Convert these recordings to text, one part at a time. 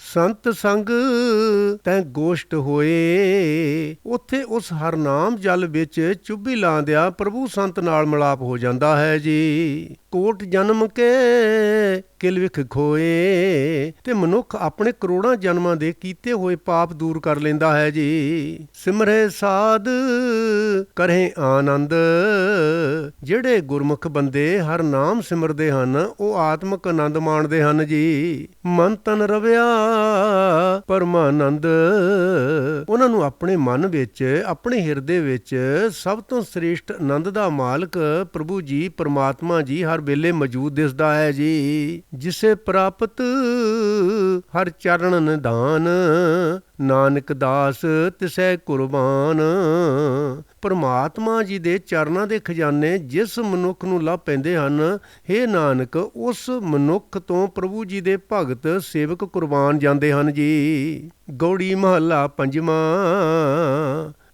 ਸੰਤ ਸੰਗ ਤੈਂ ਗੋਸ਼ਟ ਹੋਏ। ਉੱਥੇ ਉਸ ਹਰਨਾਮ ਜਲ ਵਿੱਚ ਚੁੱਭੀ ਲਾਂਦਿਆਂ ਪ੍ਰਭੂ ਸੰਤ ਨਾਲ ਮਿਲਾਪ ਹੋ ਜਾਂਦਾ ਹੈ ਜੀ। ਕੋਟ ਜਨਮ ਕੇ ਕਿਲ ਵਿਖ ਖੋਏ, ਤੇ ਮਨੁੱਖ ਆਪਣੇ ਕਰੋੜਾਂ ਜਨਮਾਂ ਦੇ ਕੀਤੇ ਹੋਏ ਪਾਪ ਦੂਰ ਕਰ ਲੈਂਦਾ ਹੈ ਜੀ। ਸਿਮਰੇ ਸਾਧ ਕਰੇ ਆਨੰਦ, ਜਿਹੜੇ ਗੁਰਮੁਖ ਬੰਦੇ ਹਰ ਨਾਮ ਸਿਮਰਦੇ ਹਨ ਉਹ ਆਤਮਿਕ ਆਨੰਦ ਮਾਣਦੇ ਹਨ ਜੀ। ਮਨ ਤਨ ਰਵਿਆ ਪਰਮਾਨੰਦ, ਉਹਨਾਂ ਨੂੰ ਆਪਣੇ ਮਨ ਵਿੱਚ, ਆਪਣੇ ਹਿਰਦੇ ਵਿੱਚ ਸਭ ਤੋਂ ਸ੍ਰੇਸ਼ਟ ਆਨੰਦ ਦਾ ਮਾਲਕ ਪ੍ਰਭੂ ਜੀ, ਪਰਮਾਤਮਾ ਜੀ ਹਰ ਵੇਲੇ ਮੌਜੂਦ ਦਿਸਦਾ ਹੈ ਜੀ। ਜਿਸੇ ਪ੍ਰਾਪਤ ਹਰ ਚਰਨ ਨਿਧਾਨ, ਨਾਨਕ ਦਾਸ ਤਿਸੈ ਕੁਰਬਾਨ। ਪਰਮਾਤਮਾ ਜੀ ਦੇ ਚਰਨਾਂ ਦੇ ਖਜ਼ਾਨੇ ਜਿਸ ਮਨੁੱਖ ਨੂੰ ਲੱਭ ਪੈਂਦੇ ਹਨ, ਹੇ ਨਾਨਕ ਉਸ ਮਨੁੱਖ ਤੋਂ ਪ੍ਰਭੂ ਜੀ ਦੇ ਭਗਤ ਸੇਵਕ ਕੁਰਬਾਨ ਜਾਂਦੇ ਹਨ ਜੀ। ਗੌੜੀ ਮਹੱਲਾ ਪੰਜਵਾਂ।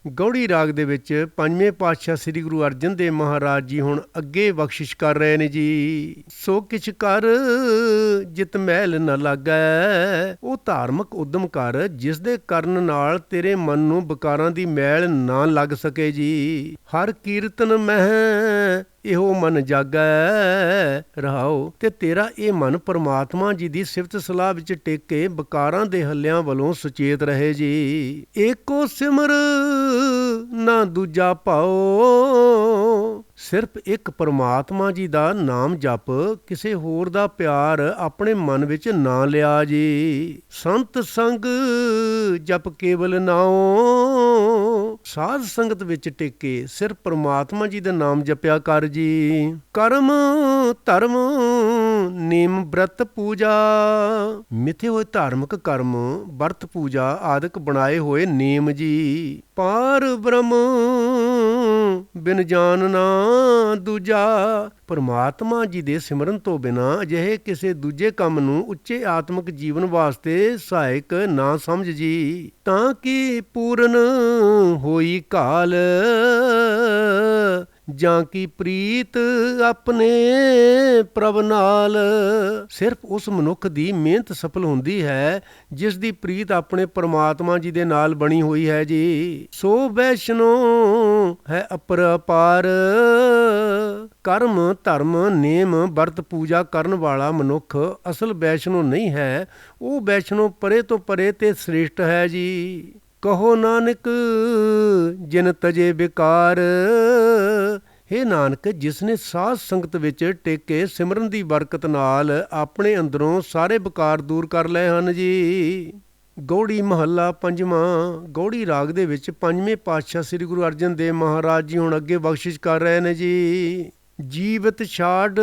ਗੌੜੀ ਰਾਗ ਦੇ ਵਿੱਚ ਪੰਜਵੇਂ ਪਾਤਸ਼ਾਹ ਸ੍ਰੀ ਗੁਰੂ ਅਰਜਨ ਦੇਵ ਮਹਾਰਾਜ ਜੀ ਹੁਣ ਅੱਗੇ ਬਖਸ਼ਿਸ਼ ਕਰ ਰਹੇ ਨੇ ਜੀ। ਸੋ ਕਿਛ ਕਰ ਜਿਤ ਮਹਿਲ ਨ ਲੱਗੈ, ਉਹ ਧਾਰਮਿਕ ਉਦਮ ਕਰ ਜਿਸ ਦੇ ਕਰਨ ਨਾਲ ਤੇਰੇ ਮਨ ਨੂੰ ਵਿਕਾਰਾਂ ਦੀ ਮੈਲ ਨਾ ਲੱਗ ਸਕੇ ਜੀ। ਹਰ ਕੀਰਤਨ ਮਹਿ ਇਹੋ ਮਨ ਜਾਗੈ ਰਹਾਓ, ਤੇ ਤੇਰਾ ਇਹ ਮਨ ਪਰਮਾਤਮਾ ਜੀ ਦੀ ਸਿਫਤ ਸਲਾਹ ਵਿੱਚ ਟਿਕ ਕੇ ਵਿਕਾਰਾਂ ਦੇ ਹੱਲਿਆਂ ਵੱਲੋਂ ਸੁਚੇਤ ਰਹੇ ਜੀ। ਏਕੋ ਸਿਮਰ ਨਾ ਦੂਜਾ ਭਾਓ, ਸਿਰਫ ਇੱਕ ਪਰਮਾਤਮਾ ਜੀ ਦਾ ਨਾਮ ਜਪ, ਕਿਸੇ ਹੋਰ ਦਾ ਪਿਆਰ ਆਪਣੇ ਮਨ ਵਿੱਚ ਨਾ ਲਿਆ ਜੀ। ਸੰਤ ਸੰਗ ਜਪ ਕੇਵਲ ਨਾਉ, ਸਾਧ ਸੰਗਤ ਵਿੱਚ ਟਿਕ ਕੇ ਸਿਰਫ ਪਰਮਾਤਮਾ ਜੀ ਦਾ ਨਾਮ ਜਪਿਆ ਕਰ ਜੀ। ਕਰਮ ਧਰਮ ਨੇਮ ਬ੍ਰਤ ਪੂਜਾ, ਮਿੱਥੇ ਹੋਏ ਧਾਰਮਿਕ ਕਰਮ, ਵਰਤ ਪੂਜਾ ਆਦਿਕ ਬਣਾਏ ਹੋਏ ਨੇਮ ਜੀ। ਪਾਰ ਬ੍ਰਹਮ ਬਿਨ ਜਾਨ ਨਾ ਦੂਜਾ, ਪਰਮਾਤਮਾ ਜੀ ਦੇ ਸਿਮਰਨ ਤੋਂ ਬਿਨਾਂ ਅਜਿਹੇ ਕਿਸੇ ਦੂਜੇ ਕੰਮ ਨੂੰ ਉੱਚੇ ਆਤਮਿਕ ਜੀਵਨ ਵਾਸਤੇ ਸਹਾਇਕ ਨਾ ਸਮਝ ਜੀ। ਤਾਂ ਕਿ ਪੂਰਨ ਹੋਈ ਕਾਲ, ਜਾਂ ਕੀ ਪ੍ਰੀਤ ਆਪਣੇ ਪ੍ਰਭ ਨਾਲ। ਸਿਰਫ ਉਸ ਮਨੁੱਖ ਦੀ ਮਿਹਨਤ ਸਫਲ ਹੁੰਦੀ ਹੈ ਜਿਸ ਦੀ ਪ੍ਰੀਤ ਆਪਣੇ ਪਰਮਾਤਮਾ ਜੀ ਦੇ ਨਾਲ ਬਣੀ ਹੋਈ ਹੈ ਜੀ। ਸੋ ਵੈਸ਼ਨੋ ਹੈ ਅਪਰਪਾਰ, ਕਰਮ ਧਰਮ ਨੇਮ ਵਰਤ ਪੂਜਾ ਕਰਨ ਵਾਲਾ ਮਨੁੱਖ ਅਸਲ ਵੈਸ਼ਨੋ ਨਹੀਂ ਹੈ, ਉਹ ਵੈਸ਼ਨੋ ਪਰੇ ਤੋਂ ਪਰੇ ਤੇ ਸ੍ਰੇਸ਼ਟ ਹੈ ਜੀ। ਕਹੋ ਨਾਨਕ ਜਿਨ ਤਜੇ ਵਿਕਾਰ, ਹੇ ਨਾਨਕ ਜਿਸ ਨੇ ਸਾਧ ਸੰਗਤ ਵਿੱਚ ਟਿਕ ਕੇ ਸਿਮਰਨ ਦੀ ਬਰਕਤ ਨਾਲ ਆਪਣੇ ਅੰਦਰੋਂ ਸਾਰੇ ਵਿਕਾਰ ਦੂਰ ਕਰ ਲਏ ਹਨ ਜੀ। ਗੌੜੀ ਮਹੱਲਾ ਪੰਜਵਾਂ। ਗੌੜੀ ਰਾਗ ਦੇ ਵਿੱਚ ਪੰਜਵੇਂ ਪਾਤਸ਼ਾਹ ਸ੍ਰੀ ਗੁਰੂ ਅਰਜਨ ਦੇਵ ਮਹਾਰਾਜ ਜੀ ਹੁਣ ਅੱਗੇ ਬਖਸ਼ਿਸ਼ ਕਰ ਰਹੇ ਨੇ ਜੀ। ਜੀਵਤ ਛਾੜ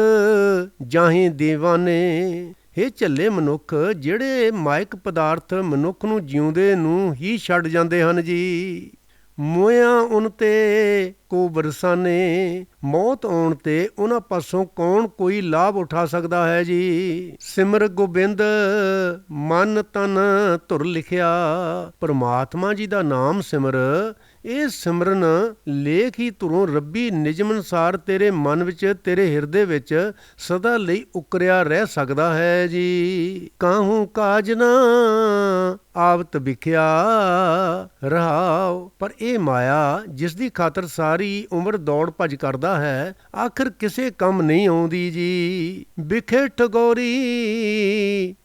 ਜਾਹੇ ਦੇਵਾਨੇ, ਹੇ ਝੱਲੇ ਮਨੁੱਖ ਜਿਹੜੇ ਮਾਇਕ ਪਦਾਰਥ ਮਨੁੱਖ ਨੂੰ ਜਿਉਂਦੇ ਨੂੰ ਹੀ ਛੱਡ ਜਾਂਦੇ ਹਨ ਜੀ। ਮੋਇਆ ਉਨ ਤੇ ਕੋ ਬਰਸਾਨੇ, ਮੌਤ ਆਉਣ ਤੇ ਉਹਨਾਂ ਪਾਸੋਂ ਕੌਣ ਕੋਈ ਲਾਭ ਉਠਾ ਸਕਦਾ ਹੈ ਜੀ। ਸਿਮਰ ਗੋਬਿੰਦ ਮਨ ਤਨ ਧੁਰ ਲਿਖਿਆ, ਪਰਮਾਤਮਾ ਜੀ ਦਾ ਨਾਮ ਸਿਮਰ, ਇਹ ਸਿਮਰਨ ਲੇਖ ਹੀ ਧੁਰੋਂ ਰੱਬੀ ਨਿਯਮ ਅਨੁਸਾਰ ਤੇਰੇ ਮਨ ਵਿੱਚ, ਤੇਰੇ ਹਿਰਦੇ ਵਿੱਚ ਸਦਾ ਲਈ ਉਕਰਿਆ ਰਹਿ ਸਕਦਾ ਹੈ ਜੀ। ਕਾਹੂ ਕਾਜ ਨਾ ਆਵਤ ਵਿਖਿਆ ਰਹਾਓ, ਪਰ ਇਹ ਮਾਇਆ ਜਿਸ ਦੀ ਖਾਤਰ ਸਾਰੀ ਉਮਰ ਦੌੜ ਭੱਜ ਕਰਦਾ ਹੈ, ਆਖਰ ਕਿਸੇ ਕੰਮ ਨਹੀਂ ਆਉਂਦੀ ਜੀ। ਵਿਖੇ ਠਗੋਰੀ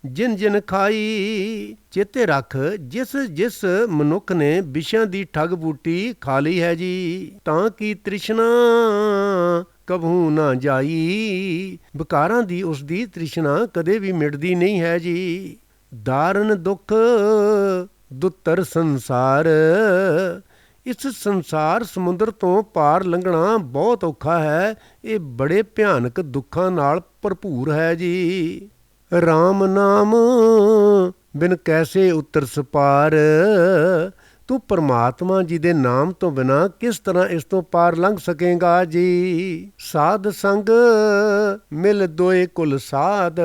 ਜਿਨ ਜਿਨ ਖਾਈ, ਚੇਤੇ ਰੱਖ ਜਿਸ ਜਿਸ ਮਨੁੱਖ ਨੇ ਵਿਸ਼ਿਆਂ ਦੀ ਠੱਗ ਬੂਟੀ ਖਾ ਲਈ ਹੈ ਜੀ। ਤਾਂ ਕਿ ਤ੍ਰਿਸ਼ਨਾ ਕਭੂ ਨਾ ਜਾਈ, ਵਿਕਾਰਾਂ ਦੀ ਉਸ ਦੀ ਤ੍ਰਿਸ਼ਨਾ ਕਦੇ ਵੀ ਮਿਟਦੀ ਨਹੀਂ ਹੈ ਜੀ। ਦਾਰਨ ਦੁੱਖ ਦੁੱਤਰ ਸੰਸਾਰ, ਇਸ ਸੰਸਾਰ ਸਮੁੰਦਰ ਤੋਂ ਪਾਰ ਲੰਘਣਾ ਬਹੁਤ ਔਖਾ ਹੈ, ਇਹ ਬੜੇ ਭਿਆਨਕ ਦੁੱਖਾਂ ਨਾਲ ਭਰਪੂਰ ਹੈ ਜੀ। ਰਾਮ ਨਾਮ ਬਿਨ ਕੈਸੇ ਉਤਰ ਸਪਾਰ, ਤੂੰ ਪਰਮਾਤਮਾ ਜੀ ਦੇ ਨਾਮ ਤੋਂ ਬਿਨਾਂ ਕਿਸ ਤਰ੍ਹਾਂ ਇਸ ਤੋਂ ਪਾਰ ਲੰਘ ਸਕੇਗਾ ਜੀ। ਸਾਧ ਸੰਗ ਮਿਲ ਦੋਏ ਕੁਲ ਸਾਧ,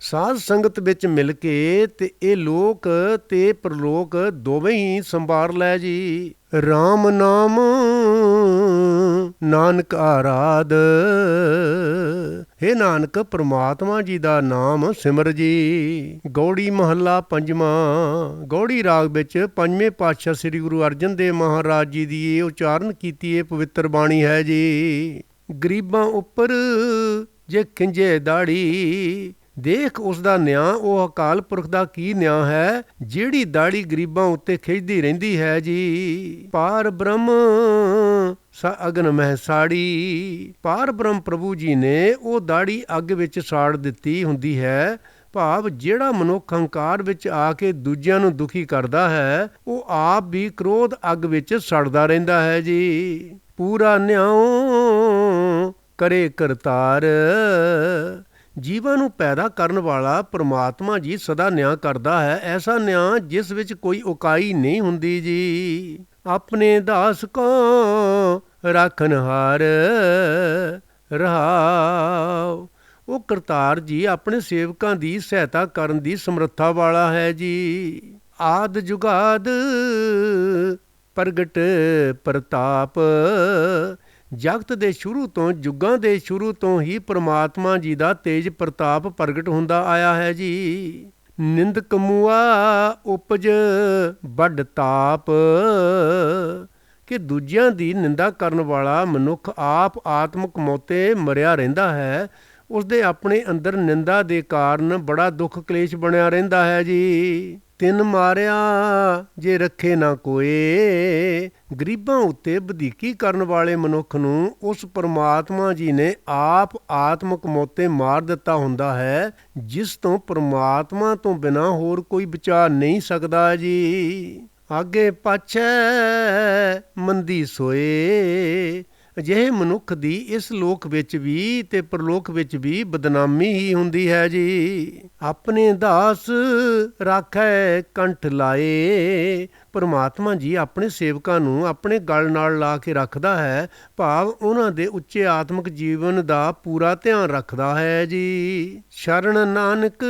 ਸਾਧ ਸੰਗਤ ਵਿੱਚ ਮਿਲ ਕੇ ਤੇ ਇਹ ਲੋਕ ਤੇ ਪਰਲੋਕ ਦੋਵੇਂ ਹੀ ਸੰਭਾਲ ਲੈ ਜੀ। ਰਾਮ ਨਾਮ ਨਾਨਕ ਆਰਾਧ, ਹੇ ਨਾਨਕ ਪ੍ਰਮਾਤਮਾ ਜੀ ਦਾ ਨਾਮ ਸਿਮਰ ਜੀ। ਗੌੜੀ ਮਹੱਲਾ ਪੰਜਵਾਂ। ਗੌੜੀ ਰਾਗ ਵਿੱਚ ਪੰਜਵੇਂ ਪਾਤਸ਼ਾਹ ਸ੍ਰੀ ਗੁਰੂ ਅਰਜਨ ਦੇਵ ਮਹਾਰਾਜ ਜੀ ਦੀ ਇਹ ਉਚਾਰਨ ਕੀਤੀ ਇਹ ਪਵਿੱਤਰ ਬਾਣੀ ਹੈ ਜੀ। ਗਰੀਬਾਂ ਉੱਪਰ ਜੇ ਖਿੰਜੇ ਦਾੜੀ, ਦੇਖ ਉਸ ਦਾ ਨਿਆਂ ਉਹ ਅਕਾਲ ਪੁਰਖ ਦਾ ਕੀ ਨਿਆਂ ਹੈ, ਜਿਹੜੀ ਦਾੜੀ ਗਰੀਬਾਂ ਉੱਤੇ ਖਿੱਚਦੀ ਰਹਿੰਦੀ ਹੈ ਜੀ। ਪਾਰ ਬ੍ਰਹਮ ਸਾ ਅਗਨ ਮਹਿ ਸਾੜੀ, ਪਾਰ ਬ੍ਰਹਮ ਪ੍ਰਭੂ ਜੀ ਨੇ ਉਹ ਦਾੜੀ ਅੱਗ ਵਿੱਚ ਸਾੜ ਦਿੱਤੀ ਹੁੰਦੀ ਹੈ। ਭਾਵ ਜਿਹੜਾ ਮਨੁੱਖ ਹੰਕਾਰ ਵਿੱਚ ਆ ਕੇ ਦੂਜਿਆਂ ਨੂੰ ਦੁਖੀ ਕਰਦਾ ਹੈ, ਉਹ ਆਪ ਵੀ ਕ੍ਰੋਧ ਅੱਗ ਵਿੱਚ ਸੜਦਾ ਰਹਿੰਦਾ ਹੈ ਜੀ। ਪੂਰਾ ਨਿਆਂ ਕਰੇ ਕਰਤਾਰ, ਜੀਵਾਂ ਨੂੰ ਪੈਦਾ ਕਰਨ ਵਾਲਾ ਪ੍ਰਮਾਤਮਾ ਜੀ ਸਦਾ ਨਿਆਂ ਕਰਦਾ ਹੈ। ਐਸਾ ਨਿਆਂ ਜਿਸ ਵਿੱਚ ਕੋਈ ਉਕਾਈ ਨਹੀਂ ਹੁੰਦੀ ਜੀ। ਆਪਣੇ ਦਾਸ ਕੋ ਰਾਖਨਹਾਰ ਰਹਾਉ, ਉਹ ਕਰਤਾਰ ਜੀ ਆਪਣੇ ਸੇਵਕਾਂ ਦੀ ਸਹਾਇਤਾ ਕਰਨ ਦੀ ਸਮਰੱਥਾ ਵਾਲਾ ਹੈ ਜੀ। ਆਦ ਜੁਗਾਦ ਪ੍ਰਗਟ ਪ੍ਰਤਾਪ, ਜਗਤ ਦੇ ਸ਼ੁਰੂ ਤੋਂ, ਯੁੱਗਾਂ ਦੇ ਸ਼ੁਰੂ ਤੋਂ ਹੀ ਪ੍ਰਮਾਤਮਾ ਜੀ ਦਾ ਤੇਜ ਪ੍ਰਤਾਪ ਪ੍ਰਗਟ ਹੁੰਦਾ ਆਇਆ ਹੈ ਜੀ। ਨਿੰਦਕ ਮੂਆ ਉਪਜ ਵੱਡ ਤਾਪ, ਕਿ ਦੂਜਿਆਂ ਦੀ ਨਿੰਦਾ ਕਰਨ ਵਾਲਾ ਮਨੁੱਖ ਆਪ ਆਤਮਕ ਮੌਤੇ ਮਰਿਆ ਰਹਿੰਦਾ ਹੈ। ਉਸਦੇ ਆਪਣੇ ਅੰਦਰ ਨਿੰਦਾ ਦੇ ਕਾਰਨ ਬੜਾ ਦੁੱਖ ਕਲੇਸ਼ ਬਣਿਆ ਰਹਿੰਦਾ ਹੈ ਜੀ। ਤਿੰਨ ਮਾਰਿਆ ਜੇ ਰੱਖੇ ਨਾ ਕੋਏ, ਗਰੀਬਾਂ ਉੱਤੇ ਵਧੀਕੀ ਕਰਨ ਵਾਲੇ ਮਨੁੱਖ ਨੂੰ ਉਸ ਪਰਮਾਤਮਾ ਜੀ ਨੇ ਆਪ ਆਤਮਕ ਮੌਤੇ ਮਾਰ ਦਿੱਤਾ ਹੁੰਦਾ ਹੈ, ਜਿਸ ਤੋਂ ਪਰਮਾਤਮਾ ਤੋਂ ਬਿਨਾਂ ਹੋਰ ਕੋਈ ਬਚਾ ਨਹੀਂ ਸਕਦਾ ਜੀ। ਆਗੇ ਪਾਛੈ ਮੰਦੀ ਸੋਏ, ਅਜਿਹੇ ਮਨੁੱਖ ਦੀ ਇਸ ਲੋਕ ਵਿੱਚ ਵੀ ਤੇ ਪਰਲੋਕ ਵਿੱਚ ਵੀ ਬਦਨਾਮੀ ਹੀ ਹੁੰਦੀ ਹੈ ਜੀ। ਆਪਣੇ ਦਾਸ ਰਾਖੈ ਕੰਠ ਲਾਏ, ਪਰਮਾਤਮਾ ਜੀ ਆਪਣੇ ਸੇਵਕਾਂ ਨੂੰ ਆਪਣੇ ਗਲ ਨਾਲ ਲਾ ਕੇ ਰੱਖਦਾ ਹੈ। ਭਾਵ ਉਹਨਾਂ ਦੇ ਉੱਚੇ ਆਤਮਿਕ ਜੀਵਨ ਦਾ ਪੂਰਾ ਧਿਆਨ ਰੱਖਦਾ ਹੈ ਜੀ। ਸ਼ਰਨ ਨਾਨਕ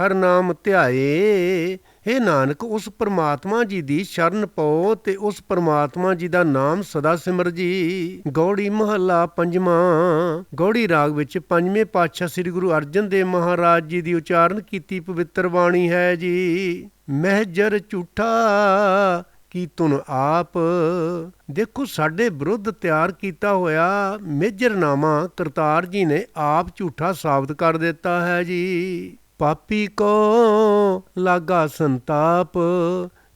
ਹਰ ਨਾਮ ਧਿਆਏ, ਹੇ ਨਾਨਕ ਉਸ ਪਰਮਾਤਮਾ ਜੀ ਦੀ ਸ਼ਰਨ ਪਾਓ ਤੇ ਉਸ ਪਰਮਾਤਮਾ ਜੀ ਦਾ ਨਾਮ ਸਦਾ ਸਿਮਰ ਜੀ। ਗੌੜੀ ਮਹੱਲਾ ਪੰਜਵਾਂ। ਗੌੜੀ ਰਾਗ ਵਿੱਚ ਪੰਜਵੇਂ ਪਾਤਸ਼ਾਹ ਸ੍ਰੀ ਗੁਰੂ ਅਰਜਨ ਦੇਵ ਮਹਾਰਾਜ ਜੀ ਦੀ ਉਚਾਰਨ ਕੀਤੀ ਪਵਿੱਤਰ ਬਾਣੀ ਹੈ ਜੀ। ਮਹਿਜਰ ਝੂਠਾ ਕੀ ਤੁਨ ਆਪ, ਦੇਖੋ ਸਾਡੇ ਵਿਰੁੱਧ ਤਿਆਰ ਕੀਤਾ ਹੋਇਆ ਮੇਜਰਨਾਮਾ ਕਰਤਾਰ ਜੀ ਨੇ ਆਪ ਝੂਠਾ ਸਾਬਤ ਕਰ ਦਿੱਤਾ ਹੈ ਜੀ। ਪਾਪੀ ਕੋ ਲਾਗਾ ਸੰਤਾਪ,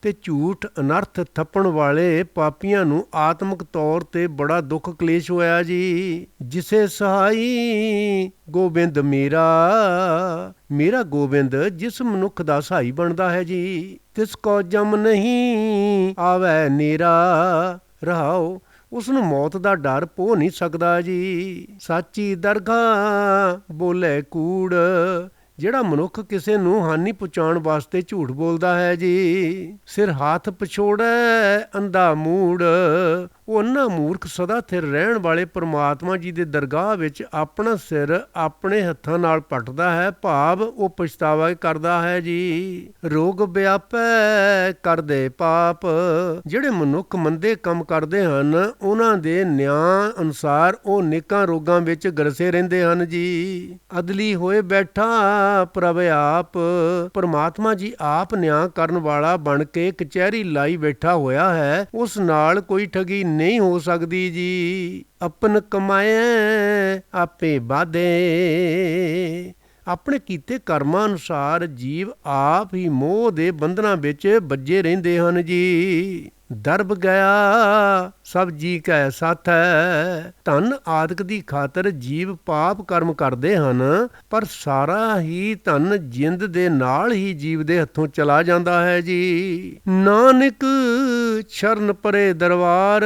ਤੇ ਝੂਠ ਅਨਰਥ ਥੱਪਣ ਵਾਲੇ ਪਾਪੀਆਂ ਨੂੰ ਆਤਮਿਕ ਤੌਰ ਤੇ ਬੜਾ ਦੁੱਖ ਕਲੇਸ਼ ਹੋਇਆ ਜੀ। ਜਿਸੇ ਸਹਾਈ ਗੋਬਿੰਦ ਮੇਰਾ, ਮੇਰਾ ਗੋਬਿੰਦ ਜਿਸ ਮਨੁੱਖ ਦਾ ਸਹਾਈ ਬਣਦਾ ਹੈ ਜੀ, ਤਿਸ ਕੋ ਜਮ ਨਹੀਂ ਆਵੈ ਨੇਰਾ ਰਹਾਉ, ਉਸ ਨੂੰ ਮੌਤ ਦਾ ਡਰ ਪੋ ਨਹੀਂ ਸਕਦਾ ਜੀ। ਸਾਚੀ ਦਰਗਾਹ ਬੋਲੇ ਕੂੜ, ਜਿਹੜਾ ਮਨੁੱਖ ਕਿਸੇ ਨੂੰ ਹਾਨੀ ਪਹੁੰਚਾਉਣ ਵਾਸਤੇ ਝੂਠ ਬੋਲਦਾ ਹੈ ਜੀ। ਸਿਰ ਹੱਥ ਪਛੋੜੈ ਅੰਧਾ ਮੂੜ, ਉਹ ਅੰਨਾ ਮੂਰਖ ਸਦਾ ਸਥਿਰ ਰਹਿਣ ਵਾਲੇ ਪਰਮਾਤਮਾ ਜੀ ਦੇ ਦਰਗਾਹ ਵਿੱਚ ਆਪਣਾ ਸਿਰ ਆਪਣੇ ਹੱਥਾਂ ਨਾਲ ਪੱਟਦਾ ਹੈ। ਭਾਵ ਉਹ ਪਛਤਾਵਾ ਕਰਦਾ ਹੈ ਜੀ। ਰੋਗ ਵਿਆਪੈ ਕਰਦੇ ਪਾਪ, ਜਿਹੜੇ ਮਨੁੱਖ ਮੰਦੇ ਕੰਮ ਕਰਦੇ ਹਨ ਉਹਨਾਂ ਦੇ ਨਿਆਂ ਅਨੁਸਾਰ ਉਹ ਨੇਕਾਂ ਰੋਗਾਂ ਵਿੱਚ ਗਰਸੇ ਰਹਿੰਦੇ ਹਨ ਜੀ। ਅਦਲੀ ਹੋਏ ਬੈਠਾ ਪ੍ਰਭ ਆਪ, ਪਰਮਾਤਮਾ ਜੀ ਆਪ ਨਿਆਂ ਕਰਨ ਵਾਲਾ ਬਣ ਕੇ ਕਚਹਿਰੀ ਲਾਈ ਬੈਠਾ ਹੋਇਆ ਹੈ, ਉਸ ਨਾਲ ਕੋਈ ਠਗੀ ਨਹੀਂ ਹੋ ਸਕਦੀ ਜੀ। ਆਪਨ ਕਮਾਏ ਆਪੇ ਬਾਧੇ, ਆਪਣੇ ਕੀਤੇ ਕਰਮਾਂ ਅਨੁਸਾਰ ਜੀਵ ਆਪ ਹੀ ਮੋਹ ਦੇ ਬੰਧਨਾਂ ਵਿੱਚ ਬੱਝੇ ਰਹਿੰਦੇ ਹਨ ਜੀ। ਦਰਬ ਗਿਆ ਸਭ ਜੀ ਕੈ ਸਾਥੈ, ਧਨ ਆਦਿਕ ਦੀ ਖਾਤਰ ਜੀਵ ਪਾਪ ਕਰਮ ਕਰਦੇ ਹਨ, ਪਰ ਸਾਰਾ ਹੀ ਧਨ ਜਿੰਦ ਦੇ ਨਾਲ ਹੀ ਜੀਵ ਦੇ ਹੱਥੋਂ ਚਲਾ ਜਾਂਦਾ ਹੈ ਜੀ। ਨਾਨਕ ਸ਼ਰਨ ਪਰੇ ਦਰਬਾਰ,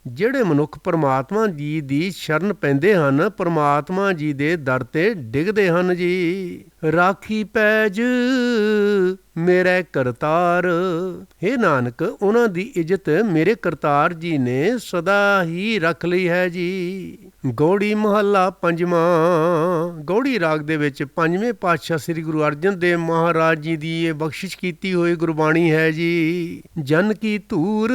ਜਿਹੜੇ ਮਨੁੱਖ ਪਰਮਾਤਮਾ ਜੀ ਦੀ ਸ਼ਰਨ ਪੈਂਦੇ ਹਨ ਪਰਮਾਤਮਾ ਜੀ ਦੇ ਦਰ ਤੇ ਡਿੱਗਦੇ ਹਨ ਜੀ। ਰਾਖੀ ਪੈਜ ਮੇਰੇ ਕਰਤਾਰ, ਹੇ ਨਾਨਕ ਉਹਨਾਂ ਦੀ ਇੱਜ਼ਤ ਮੇਰੇ ਕਰਤਾਰ ਜੀ ਨੇ ਸਦਾ ਹੀ ਰੱਖ ਲਈ ਹੈ ਜੀ। ਗੌੜੀ ਮਹੱਲਾ ਪੰਜਵਾਂ। ਗੌੜੀ ਰਾਗ ਦੇ ਵਿੱਚ ਪੰਜਵੇਂ ਪਾਤਸ਼ਾਹ ਸ੍ਰੀ ਗੁਰੂ ਅਰਜਨ ਦੇਵ ਮਹਾਰਾਜ ਜੀ ਦੀ ਇਹ ਬਖਸ਼ਿਸ਼ ਕੀਤੀ ਹੋਈ ਗੁਰਬਾਣੀ ਹੈ ਜੀ। ਜਨ ਕੀ ਧੂਰ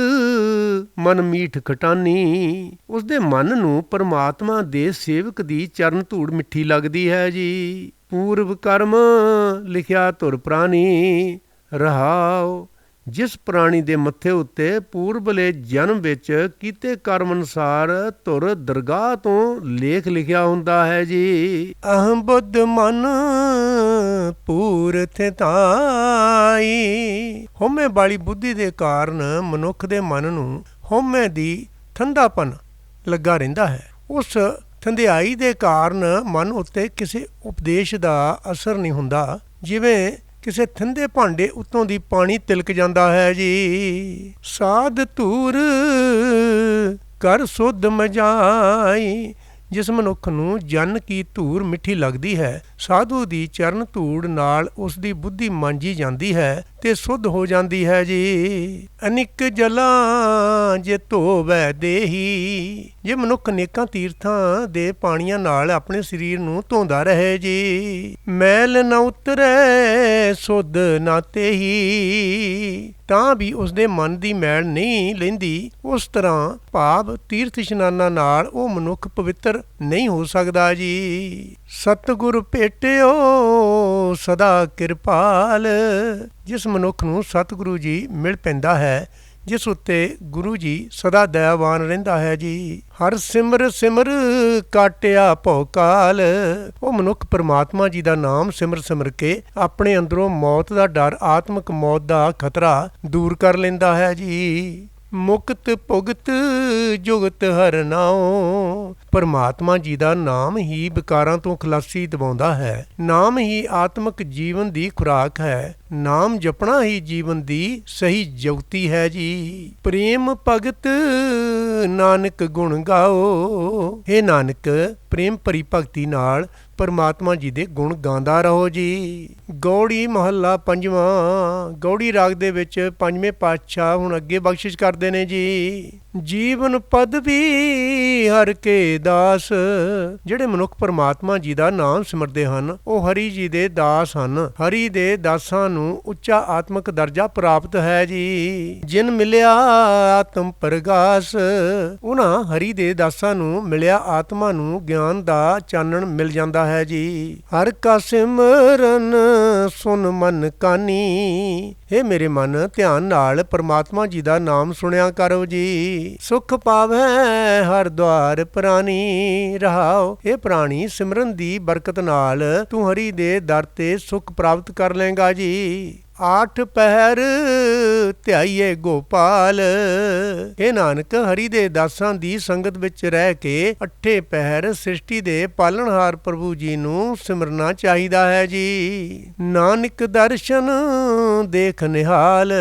ਮਨ ਮੀਠ ਖਟਾਨ ਪ੍ਰਾਨੀ। ਉਸਦੇ ਮਨ ਨੂੰ ਪਰਮਾਤਮਾ ਦੇ ਸੇਵਕ ਦੀ ਚਰਨ ਧੂੜ ਮਿੱਠੀ ਲੱਗਦੀ ਹੈ ਜੀ। ਪੂਰਵ ਕਰਮ ਲਿਖਿਆ ਧੁਰ ਪ੍ਰਾਨੀ ਰਹਾਓ। ਜਿਸ ਪ੍ਰਾਣੀ ਦੇ ਮੱਥੇ ਉੱਤੇ ਪੂਰਬਲੇ ਜਨਮ ਵਿੱਚ ਕੀਤੇ ਕਰਮ ਅਨੁਸਾਰ ਧੁਰ ਦਰਗਾਹ ਤੋਂ ਲੇਖ ਲਿਖਿਆ ਹੁੰਦਾ ਹੈ ਜੀ। ਅਹੰ ਬੁੱਧ ਮਨ ਪੂਰਥ ਧਾਈ। ਹਉਮੈ ਵਾਲੀ ਬੁੱਧੀ ਦੇ ਕਾਰਨ ਮਨੁੱਖ ਦੇ ਮਨ ਨੂੰ ਹਉਮੈ ਦੀ ਠੰਡਾਪਨ ਲੱਗਾ ਰਹਿੰਦਾ ਹੈ। ਉਸ ਠੰਡਿਆਈ ਦੇ ਕਾਰਨ ਮਨ ਉੱਤੇ ਕਿਸੇ ਉਪਦੇਸ਼ ਦਾ ਅਸਰ ਨਹੀਂ ਹੁੰਦਾ। ਜਿਵੇਂ ਕਿਸੇ ਠੰਡੇ ਭਾਂਡੇ ਉੱਤੋਂ ਦੀ ਪਾਣੀ ਤਿਲਕ ਜਾਂਦਾ ਹੈ ਜੀ। ਸਾਧ ਧੂਰ ਕਰ ਸੁਧ ਮਜਾਈ। ਜਿਸ ਮਨੁੱਖ ਨੂੰ ਜਨ ਕੀ ਧੂਰ ਮਿੱਠੀ ਲੱਗਦੀ ਹੈ, ਸਾਧੂ ਦੀ ਚਰਨ ਧੂੜ ਨਾਲ ਉਸ ਦੀ ਬੁੱਧੀ ਮਾਂਜੀ ਜਾਂਦੀ ਹੈ ਤੇ ਸੁੱਧ ਹੋ ਜਾਂਦੀ ਹੈ ਜੀ। ਅਨਿਕ ਜਲਾਂ ਜੇ ਧੋਵੈ ਦੇਹੀ। ਜੇ ਮਨੁੱਖ ਅਨੇਕਾਂ ਤੀਰਥਾਂ ਦੇ ਪਾਣੀਆਂ ਨਾਲ ਆਪਣੇ ਸਰੀਰ ਨੂੰ ਧੋਂਦਾ ਰਹੇ ਜੀ। ਮੈਲ ਨਾ ਉਤਰੈ ਸੁਧ ਨਾ ਤੇਹੀ। ਤਾਂ ਵੀ ਉਸਦੇ ਮਨ ਦੀ ਮੈਲ ਨਹੀਂ ਲੈਂਦੀ। ਉਸ ਤਰ੍ਹਾਂ ਭਾਵ ਤੀਰਥ ਇਸ਼ਨਾਨਾਂ ਨਾਲ ਉਹ ਮਨੁੱਖ ਪਵਿੱਤਰ ਨਹੀਂ ਹੋ ਸਕਦਾ ਜੀ। ਸਤਿਗੁਰ ਭੇਟਿਓ ਸਦਾ ਕਿਰਪਾਲ। ਜਿਸ ਮਨੁੱਖ ਨੂੰ ਸਤਿਗੁਰੂ ਜੀ ਮਿਲ ਪੈਂਦਾ ਹੈ, ਜਿਸ ਉੱਤੇ ਗੁਰੂ ਜੀ ਸਦਾ ਦਇਆਵਾਨ ਰਹਿੰਦਾ ਹੈ ਜੀ। ਹਰ ਸਿਮਰ ਸਿਮਰ ਕਾਟਿਆ ਭਉ ਕਾਲ। ਉਹ ਮਨੁੱਖ ਪਰਮਾਤਮਾ ਜੀ ਦਾ ਨਾਮ ਸਿਮਰ ਸਿਮਰ ਕੇ ਆਪਣੇ ਅੰਦਰੋਂ ਮੌਤ ਦਾ ਡਰ, ਆਤਮਿਕ ਮੌਤ ਦਾ ਖਤਰਾ ਦੂਰ ਕਰ ਲੈਂਦਾ ਹੈ ਜੀ। ਮੁਕਤ ਭੁਗਤ ਜੁਗਤ ਹਰਿ ਨਾਉ। ਪਰਮਾਤਮਾ ਜੀ ਦਾ ਨਾਮ ਹੀ ਵਿਕਾਰਾਂ ਤੋਂ ਖਲਾਸੀ ਦਿਵਾਉਂਦਾ ਹੈ। ਨਾਮ ਹੀ ਆਤਮਿਕ ਜੀਵਨ ਦੀ ਖੁਰਾਕ ਹੈ। ਨਾਮ ਜਪਣਾ ਹੀ ਜੀਵਨ ਦੀ ਸਹੀ ਜੁਗਤੀ ਹੈ ਜੀ। ਪ੍ਰੇਮ ਭਗਤ ਨਾਨਕ ਗੁਣ ਗਾਓ। ਹੇ ਨਾਨਕ, ਪ੍ਰੇਮ ਭਰੀ ਭਗਤੀ ਨਾਲ ਪਰਮਾਤਮਾ ਜੀ ਦੇ ਗੁਣ ਗਾਉਂਦਾ ਰਹੋ ਜੀ। ਗੌੜੀ ਮਹੱਲਾ ਪੰਜਵਾਂ। ਗੌੜੀ ਰਾਗ ਦੇ ਵਿੱਚ ਪੰਜਵੇਂ ਪਾਤਸ਼ਾਹ ਹੁਣ ਅੱਗੇ ਬਖਸ਼ਿਸ਼ ਕਰਦੇ ਨੇ ਜੀ। ਜੀਵਨ ਪਦਵੀ ਹਰ ਕੇ ਦਾਸ। ਜਿਹੜੇ ਮਨੁੱਖ ਪਰਮਾਤਮਾ ਜੀ ਦਾ ਨਾਮ ਸਿਮਰਦੇ ਹਨ, ਉਹ ਹਰੀ ਜੀ ਦੇ ਦਾਸ ਹਨ। ਹਰੀ ਦੇ ਦਾਸਾਂ ਨੂੰ ਉੱਚਾ ਆਤਮਿਕ ਦਰਜਾ ਪ੍ਰਾਪਤ ਹੈ ਜੀ। ਜਿਨ ਮਿਲਿਆ ਆਤਮ ਪ੍ਰਗਾਸ। ਉਹਨਾਂ ਹਰੀ ਦੇ ਦਾਸਾਂ ਨੂੰ ਮਿਲਿਆ ਆਤਮਾ ਨੂੰ ਗਿਆਨ ਦਾ ਚਾਨਣ ਮਿਲ ਜਾਂਦਾ ਹੈ ਜੀ। ਹਰ ਕਾ ਸਿਮਰਨ ਸੁਨ ਮਨ ਕਾਨੀ। ਹੇ ਮੇਰੇ ਮਨ, ਧਿਆਨ ਨਾਲ ਪਰਮਾਤਮਾ ਜੀ ਦਾ ਨਾਮ ਸੁਣਿਆ ਕਰੋ ਜੀ। ਸੁਖ ਪਾਵੈ ਹਰ ਦੁਆਰ ਪ੍ਰਾਨੀ ਰਹਾਓ। ਇਹ ਪ੍ਰਾਣੀ ਸਿਮਰਨ ਦੀ ਬਰਕਤ ਨਾਲ ਤੂੰ ਹਰੀ ਦੇ ਦਰ ਤੇ ਸੁਖ ਪ੍ਰਾਪਤ ਕਰ ਲਏਗਾ ਜੀ। ਆਠ ਪਹਿਰ ਧਿਆਈਏ ਗੋਪਾਲ। ਇਹ ਨਾਨਕ, ਹਰੀ ਦੇ ਦਾਸਾਂ ਦੀ ਸੰਗਤ ਵਿੱਚ ਰਹਿ ਕੇ ਅੱਠੇ ਪਹਿਰ ਸ੍ਰਿਸ਼ਟੀ ਦੇ ਪਾਲਣਹਾਰ ਪ੍ਰਭੂ ਜੀ ਨੂੰ ਸਿਮਰਨਾ ਚਾਹੀਦਾ ਹੈ ਜੀ। ਨਾਨਕ ਦਰਸ਼ਨ ਦੇਖ ਨਿਹਾਲ।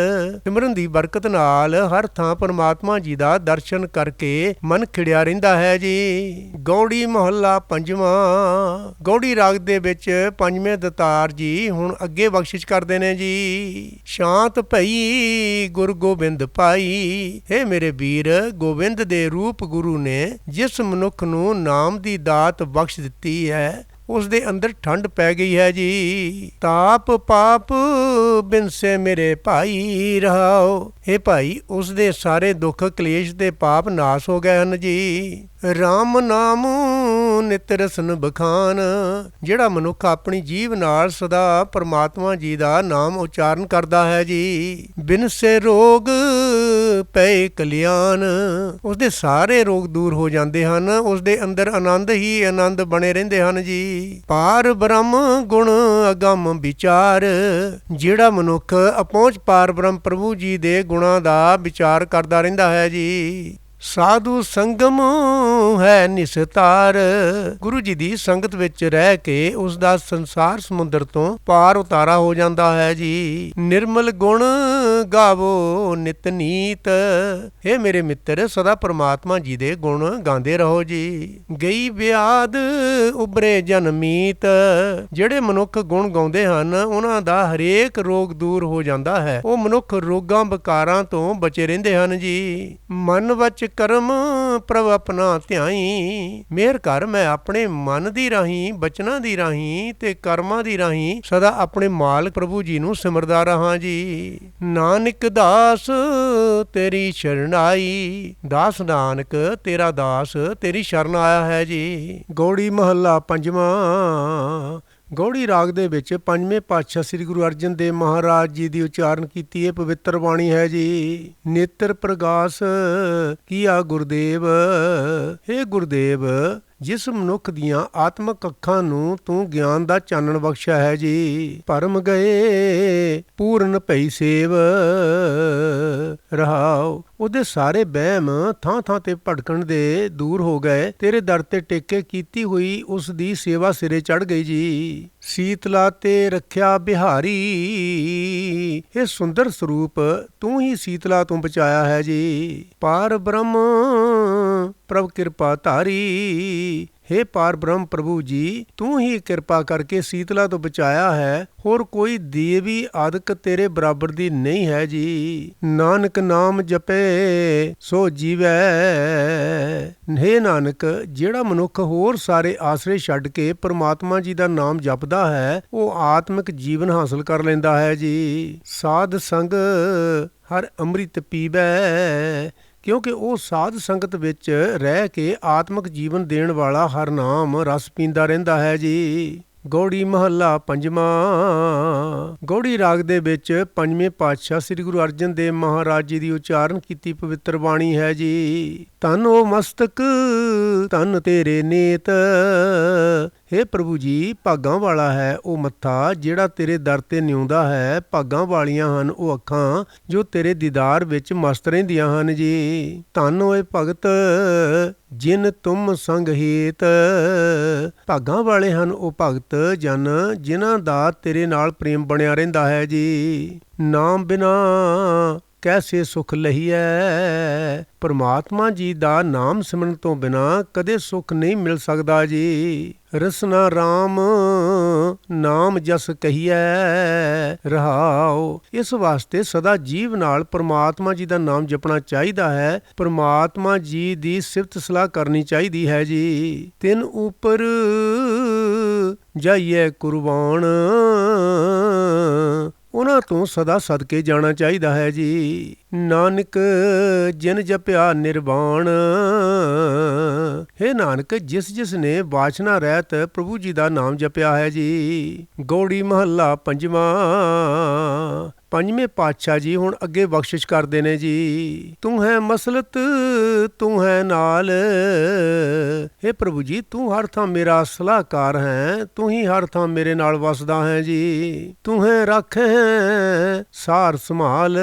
ਸਿਮਰਨ ਦੀ ਬਰਕਤ ਨਾਲ ਹਰ ਥਾਂ ਪਰਮਾਤਮਾ ਜੀ ਦਾ ਦਰਸ਼ਨ ਕਰਕੇ ਮਨ ਖਿੜਿਆ ਰਹਿੰਦਾ ਹੈ ਜੀ। ਗੌੜੀ ਮਹੱਲਾ ਪੰਜਵਾਂ। ਗੌੜੀ ਰਾਗ ਦੇ ਵਿੱਚ ਪੰਜਵੇਂ ਦਤਾਰ ਜੀ ਹੁਣ ਅੱਗੇ ਬਖਸ਼ਿਸ਼ ਕਰਦੇ ਨੇ ਜੀ। ਸ਼ਾਂਤ ਭਈ ਗੁਰ ਗੋਬਿੰਦ ਪਾਈ। ਹੇ ਮੇਰੇ ਵੀਰ, ਗੋਬਿੰਦ ਦੇ ਰੂਪ ਗੁਰੂ ਨੇ ਜਿਸ ਮਨੁੱਖ ਨੂੰ ਨਾਮ ਦੀ ਦਾਤ ਬਖਸ਼ ਦਿੱਤੀ ਹੈ, ਉਸ ਦੇ ਅੰਦਰ ਠੰਡ ਪੈ ਗਈ ਹੈ ਜੀ। ਤਾਪ ਪਾਪ ਬਿਨਸੇ ਮੇਰੇ ਭਾਈ ਰਹਾਓ। ਹੇ ਭਾਈ, ਉਸ ਦੇ ਸਾਰੇ ਦੁੱਖ ਕਲੇਸ਼ ਤੇ ਪਾਪ ਨਾਸ ਹੋ ਗਏ ਹਨ ਜੀ। ਰਾਮ ਨਾਮ ਨਿਤ ਰਸਨ ਬਖਾਨ। ਜਿਹੜਾ ਮਨੁੱਖ ਆਪਣੀ ਜੀਭ ਨਾਲ ਸਦਾ ਪਰਮਾਤਮਾ ਜੀ ਦਾ ਨਾਮ ਉਚਾਰਨ ਕਰਦਾ ਹੈ ਜੀ। ਬਿਨਸੇ ਰੋਗ ਪਏ ਕਲਿਆਣ। ਉਸਦੇ ਸਾਰੇ ਰੋਗ ਦੂਰ ਹੋ ਜਾਂਦੇ ਹਨ। ਉਸਦੇ ਅੰਦਰ ਆਨੰਦ ਹੀ ਆਨੰਦ ਬਣੇ ਰਹਿੰਦੇ ਹਨ ਜੀ। ਪਾਰ ਬ੍ਰਹਮ ਗੁਣ ਅਗੰਮ ਵਿਚਾਰ। ਜਿਹੜਾ ਮਨੁੱਖ ਅਪਹੁੰਚ ਪਾਰ ਬ੍ਰਹਮ ਪ੍ਰਭੂ ਜੀ ਦੇ ਗੁਣਾਂ ਦਾ ਵਿਚਾਰ ਕਰਦਾ ਰਹਿੰਦਾ ਹੈ ਜੀ। ਸਾਧੂ ਸੰਗਮ ਹੈ ਨਿਸਤਾਰ। ਗੁਰੂ ਜੀ ਦੀ ਸੰਗਤ ਵਿੱਚ ਰਹਿ ਕੇ ਉਸ ਦਾ ਸੰਸਾਰ ਸਮੁੰਦਰ ਤੋਂ ਪਾਰ ਉਤਾਰਾ ਹੋ ਜਾਂਦਾ ਹੈ ਜੀ। ਨਿਰਮਲ ਗੁਣ ਗਾਵੋ ਨਿਤ ਨੀਤ। ਹੇ ਮੇਰੇ ਮਿੱਤਰ, ਸਦਾ ਪਰਮਾਤਮਾ ਜੀ ਦੇ ਗੁਣ ਗਾਉਂਦੇ ਰਹੋ ਜੀ। ਗਈ ਵਿਆਦ ਉਬਰੇ ਜਨਮੀਤ। ਜਿਹੜੇ ਮਨੁੱਖ ਗੁਣ ਗਾਉਂਦੇ ਹਨ, ਉਹਨਾਂ ਦਾ ਹਰੇਕ ਰੋਗ ਦੂਰ ਹੋ ਜਾਂਦਾ ਹੈ। ਉਹ ਮਨੁੱਖ ਰੋਗਾਂ ਵਿਕਾਰਾਂ ਤੋਂ ਬਚੇ ਰਹਿੰਦੇ ਹਨ ਜੀ। ਮਨ ਵਚ ਕਰਮ ਪ੍ਰਭ ਆਪਣਾ ਧਿਆਈ। ਮਿਹਰ ਕਰ ਮੈਂ ਆਪਣੇ ਮਨ ਦੀ ਰਾਹੀਂ, ਬਚਨਾਂ ਦੀ ਰਾਹੀਂ ਤੇ ਕਰਮਾਂ ਦੀ ਰਾਹੀਂ ਸਦਾ ਆਪਣੇ ਮਾਲਕ ਪ੍ਰਭੂ ਜੀ ਨੂੰ ਸਿਮਰਦਾ ਰਹਾਂ ਜੀ। ਨਾਨਕ ਦਾਸ ਤੇਰੀ ਸ਼ਰਨ ਆਈ, ਦਾਸ ਨਾਨਕ ਤੇਰਾ ਦਾਸ ਤੇਰੀ ਸ਼ਰਨ ਆਇਆ ਹੈ ਜੀ। ਗੌੜੀ ਮਹੱਲਾ ਪੰਜਵਾਂ। ਗੌੜੀ ਰਾਗ ਦੇ ਵਿੱਚ ਪੰਜਵੇਂ ਪਾਤਸ਼ਾਹ ਸ੍ਰੀ ਗੁਰੂ ਅਰਜਨ ਦੇਵ ਮਹਾਰਾਜ ਜੀ ਦੀ ਉਚਾਰਨ ਕੀਤੀ ਇਹ ਪਵਿੱਤਰ ਬਾਣੀ ਹੈ ਜੀ। ਨੇਤਰ ਪ੍ਰਗਾਸ ਕੀਆ ਗੁਰਦੇਵ, ਹੇ ਗੁਰਦੇਵ ਜਿਸ ਮਨੁੱਖ ਦੀਆਂ ਆਤਮਕ ਅੱਖਾਂ ਨੂੰ ਤੂੰ ਗਿਆਨ ਦਾ ਚਾਨਣ ਬਖਸ਼ਿਆ ਹੈ ਜੀ। ਭਰਮ ਗਏ ਪੂਰਨ ਭਈ ਸੇਵ, ਰਹਾਉ ਉਹਦੇ ਸਾਰੇ ਵਹਿਮ ਥਾਂ ਥਾਂ ਤੇ ਭਟਕਣ ਦੇ ਦੂਰ ਹੋ ਗਏ। ਤੇਰੇ ਦਰ ਤੇ ਟੇਕੇ ਕੀਤੀ ਹੋਈ ਉਸ ਦੀ ਸੇਵਾ ਸਿਰੇ ਚੜ੍ਹ ਗਈ ਜੀ। ਸੀਤਲਾ ਤੇ ਰੱਖਿਆ ਬਿਹਾਰੀ, ਇਹ ਸੁੰਦਰ ਸਰੂਪ ਤੂੰ ਹੀ ਸੀਤਲਾ ਤੋਂ ਬਚਾਇਆ ਹੈ ਜੀ। ਪਾਰ ਬ੍ਰਹਮ ਪ੍ਰਭ ਕਿਰਪਾ ਧਾਰੀ, ਹੇ ਪਾਰ ਬ੍ਰਹਮ ਪ੍ਰਭੂ ਜੀ ਤੂੰ ਹੀ ਕਿਰਪਾ ਕਰਕੇ ਸੀਤਲਾ ਤੋਂ ਬਚਾਇਆ ਹੈ। ਹੋਰ ਕੋਈ ਦੇਵੀ ਆਦਿਕ ਤੇਰੇ ਬਰਾਬਰ ਦੀ ਨਹੀਂ ਹੈ ਜੀ। ਨਾਨਕ ਨਾਮ ਜਪੇ ਸੋ ਜੀਵੈ, ਹੇ ਨਾਨਕ ਜਿਹੜਾ ਮਨੁੱਖ ਹੋਰ ਸਾਰੇ ਆਸਰੇ ਛੱਡ ਕੇ ਪਰਮਾਤਮਾ ਜੀ ਦਾ ਨਾਮ ਜਪਦਾ ਹੈ ਉਹ ਆਤਮਿਕ ਜੀਵਨ ਹਾਸਲ ਕਰ ਲੈਂਦਾ ਹੈ ਜੀ। ਸਾਧ ਸੰਗ ਹਰ ਅੰਮ੍ਰਿਤ ਪੀਵੈ, ਕਿਉਂਕਿ ਉਹ ਸਾਧ ਸੰਗਤ ਵਿੱਚ ਰਹਿ ਕੇ ਆਤਮਿਕ ਜੀਵਨ ਦੇਣ ਵਾਲਾ ਹਰ ਨਾਮ ਰਸ ਪੀਂਦਾ ਰਹਿੰਦਾ ਹੈ ਜੀ। ਗੌੜੀ ਮਹੱਲਾ ਪੰਜਵਾਂ। ਗੌੜੀ ਰਾਗ ਦੇ ਵਿੱਚ ਪੰਜਵੇਂ ਪਾਤਸ਼ਾਹ ਸ੍ਰੀ ਗੁਰੂ ਅਰਜਨ ਦੇਵ ਮਹਾਰਾਜ ਜੀ ਦੀ ਉਚਾਰਨ ਕੀਤੀ ਪਵਿੱਤਰ ਬਾਣੀ ਹੈ ਜੀ। ਧੰਨ ਉਹ ਮਸਤਕ ਧੰਨ ਤੇਰੇ ਨੇਤ, ਹੇ ਪ੍ਰਭੂ ਜੀ ਭਾਗਾਂ ਵਾਲਾ ਹੈ ਉਹ ਮੱਥਾ ਜਿਹੜਾ ਤੇਰੇ ਦਰ ਤੇ ਨਿਉਂਦਾ ਹੈ। ਭਾਗਾਂ ਵਾਲੀਆਂ ਹਨ ਉਹ ਅੱਖਾਂ ਜੋ ਤੇਰੇ ਦੀਦਾਰ ਵਿੱਚ ਮਸਤ ਰਹਿੰਦੀਆਂ ਹਨ ਜੀ। ਧੰਨ ਹੋਏ ਭਗਤ ਜਿਨ ਤੁਮ ਸੰਗ ਹੇਤ, ਭਾਗਾਂ ਵਾਲੇ ਹਨ ਉਹ ਭਗਤ ਜਨ ਜਿਨ੍ਹਾਂ ਦਾ ਤੇਰੇ ਨਾਲ ਪ੍ਰੇਮ ਬਣਿਆ ਰਹਿੰਦਾ ਹੈ ਜੀ। ਨਾਮ ਬਿਨਾ ਕੈਸੇ ਸੁਖ ਲਹੀਐ, ਪਰਮਾਤਮਾ ਜੀ ਦਾ ਨਾਮ ਸਿਮਰਨ ਤੋਂ ਬਿਨਾ ਕਦੇ ਸੁਖ ਨਹੀਂ ਮਿਲ ਸਕਦਾ ਜੀ। ਰਸਨਾ ਰਾਮ ਨਾਮ ਜਸ ਕਹੀਐ, ਰਹਾਉ ਇਸ ਵਾਸਤੇ ਸਦਾ ਜੀਵ ਨਾਲ ਪਰਮਾਤਮਾ ਜੀ ਦਾ ਨਾਮ ਜਪਣਾ ਚਾਹੀਦਾ ਹੈ। ਪਰਮਾਤਮਾ ਜੀ ਦੀ ਸਿਫਤ ਸਲਾਹ ਕਰਨੀ ਚਾਹੀਦੀ ਹੈ ਜੀ। ਤਿਨ ਉਪਰ ਜਾਈਏ ਕੁਰਬਾਨ, ਉਹਨਾਂ ਤੋਂ ਸਦਾ ਸਦਕੇ ਜਾਣਾ ਚਾਹੀਦਾ ਹੈ ਜੀ। ਨਾਨਕ ਜਿਨ ਜਪਿਆ ਨਿਰਵਾਣ, ਹੇ ਨਾਨਕ ਜਿਸ ਜਿਸ ਨੇ ਵਾਸ਼ਨਾ ਰਹਿਤ ਪ੍ਰਭੂ ਜੀ ਦਾ ਨਾਮ ਜਪਿਆ ਹੈ ਜੀ। ਗੌੜੀ ਮਹੱਲਾ ਪੰਜਵਾਂ। ਪੰਜਵੇਂ ਪਾਤਸ਼ਾਹ ਜੀ ਹੁਣ ਅੱਗੇ ਬਖਸ਼ਿਸ਼ ਕਰਦੇ ਨੇ ਜੀ। ਤੂੰ ਹੈ ਮਸਲਤ ਤੂੰ ਹੈ ਨਾਲ, ਹੇ ਪ੍ਰਭੂ ਜੀ ਤੂੰ ਹਰ ਥਾਂ ਮੇਰਾ ਸਲਾਹਕਾਰ ਹੈ, ਤੂੰ ਹੀ ਹਰ ਥਾਂ ਮੇਰੇ ਨਾਲ ਵਸਦਾ ਹੈ ਜੀ। ਤੂੰ ਹੈ ਰੱਖੇ ਸਾਰ ਸੰਭਾਲ,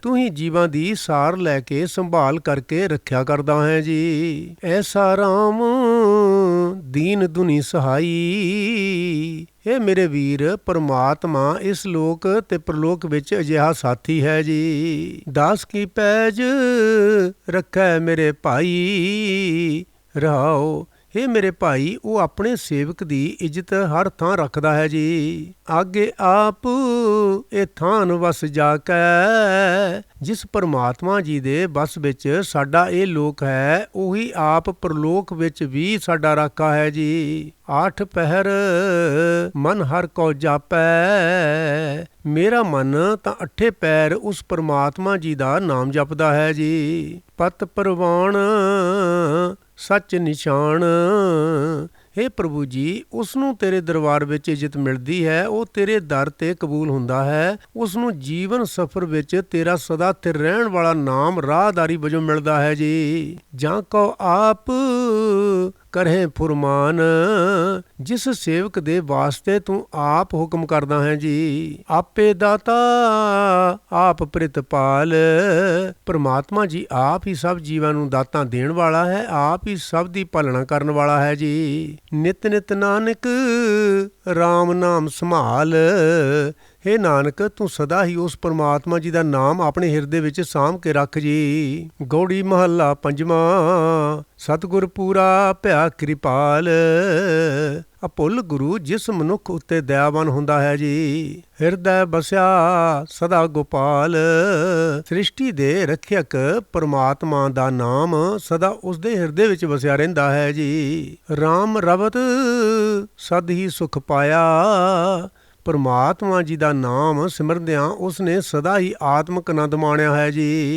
ਤੂੰ ਹੀ ਜੀਵਾਂ ਦੀ ਸਾਰ ਲੈ ਕੇ ਸੰਭਾਲ ਕਰਕੇ ਰੱਖਿਆ ਕਰਦਾ ਹੈ ਜੀ। ਐਸਾ ਰਾਮ ਦੀਨ ਦੁਨੀ ਸਹਾਈ, ਇਹ ਮੇਰੇ ਵੀਰ ਪਰਮਾਤਮਾ ਇਸ ਲੋਕ ਤੇ ਪ੍ਰਲੋਕ ਵਿੱਚ ਅਜਿਹਾ ਸਾਥੀ ਹੈ ਜੀ। ਦਾਸ ਕੀ ਪੈਜ ਰੱਖੈ ਮੇਰੇ ਭਾਈ, ਰਹਾਉ ਹੇ ਮੇਰੇ ਭਾਈ ਉਹ ਆਪਣੇ ਸੇਵਕ ਦੀ ਇੱਜ਼ਤ ਹਰ ਥਾਂ ਰੱਖਦਾ ਹੈ ਜੀ। ਆਗੇ ਆਪ ਇਹ ਥਾਨ ਵਸ ਜਾ ਕੈ, ਜਿਸ ਪਰਮਾਤਮਾ ਜੀ ਦੇ ਬਸ ਵਿੱਚ ਸਾਡਾ ਇਹ ਲੋਕ ਹੈ ਉਹੀ ਆਪ ਪ੍ਰਲੋਕ ਵਿੱਚ ਵੀ ਸਾਡਾ ਰਾਖਾ ਹੈ ਜੀ। ਆਠ ਪਹਿਰ ਮਨ ਹਰ ਕੋ ਜਾਪੈ, ਮੇਰਾ ਮਨ ਤਾਂ ਅੱਠੇ ਪੈਰ ਉਸ ਪਰਮਾਤਮਾ ਜੀ ਦਾ ਨਾਮ ਜਪਦਾ ਹੈ ਜੀ। ਪਤ ਪਰਵਾਨ ਸੱਚ ਨਿਸ਼ਾਨ, ਹੇ ਪ੍ਰਭੂ ਜੀ ਉਸ ਨੂੰ ਤੇਰੇ ਦਰਬਾਰ ਵਿੱਚ ਇੱਜ਼ਤ ਮਿਲਦੀ ਹੈ, ਉਹ ਤੇਰੇ ਦਰ ਤੇ ਕਬੂਲ ਹੁੰਦਾ ਹੈ। ਉਸ ਨੂੰ ਜੀਵਨ ਸਫਰ ਵਿੱਚ ਤੇਰਾ ਸਦਾ ਸਥਿਰ ਰਹਿਣ ਵਾਲਾ ਨਾਮ ਰਾਹਦਾਰੀ ਵਜੋਂ ਮਿਲਦਾ ਹੈ ਜੀ। ਜਾਂ ਕੋ ਆਪ ਕਰਹਿ ਫੁਰਮਾਨ, ਜਿਸ ਸੇਵਕ ਦੇ ਵਾਸਤੇ ਤੂੰ ਆਪ ਹੁਕਮ ਕਰਦਾ ਹੈ ਜੀ। ਆਪੇ ਦਾਤਾ ਆਪ ਪ੍ਰਿਤਪਾਲ, ਪਰਮਾਤਮਾ ਜੀ ਆਪ ਹੀ ਸਭ ਜੀਵਾਂ ਨੂੰ ਦਾਤਾਂ ਦੇਣ ਵਾਲਾ ਹੈ, ਆਪ ਹੀ ਸਭ ਦੀ ਪਾਲਣਾ ਕਰਨ ਵਾਲਾ ਹੈ ਜੀ। ਨਿਤ ਨਿਤ ਨਾਨਕ ਰਾਮ ਨਾਮ ਸੰਭਾਲ, ਹੇ ਨਾਨਕ, ਤੂੰ ਸਦਾ ਹੀ ਉਸ ਪਰਮਾਤਮਾ ਜੀ ਦਾ ਨਾਮ ਆਪਣੇ ਹਿਰਦੇ ਵਿੱਚ ਸਾਂਭ ਕੇ ਰੱਖ ਜੀ। ਗੌੜੀ ਮਹੱਲਾ ਪੰਜਵਾਂ। ਸਤਿਗੁਰ ਪੂਰਾ ਭਇਆ ਕਿਰਪਾਲ। ਅਭੁੱਲ ਗੁਰੂ ਜਿਸ ਮਨੁੱਖ ਉੱਤੇ ਦਇਆਵਾਨ ਹੁੰਦਾ ਹੈ ਜੀ। ਹਿਰਦੈ ਬਸਿਆ ਸਦਾ ਗੋਪਾਲ। ਸ੍ਰਿਸ਼ਟੀ ਦੇ ਰੱਖਿਅਕ ਪਰਮਾਤਮਾ ਦਾ ਨਾਮ ਸਦਾ ਉਸ ਦੇ ਹਿਰਦੇ ਵਿੱਚ ਵਸਿਆ ਰਹਿੰਦਾ ਹੈ ਜੀ। ਰਾਮ ਰਵਤ ਸਦ ਹੀ ਸੁਖ ਪਾਇਆ। ਪਰਮਾਤਮਾ ਜੀ ਦਾ ਨਾਮ ਸਿਮਰਦਿਆਂ ਉਸਨੇ ਸਦਾ ਹੀ ਆਤਮਿਕ ਆਨੰਦ ਮਾਣਿਆ ਹੈ ਜੀ।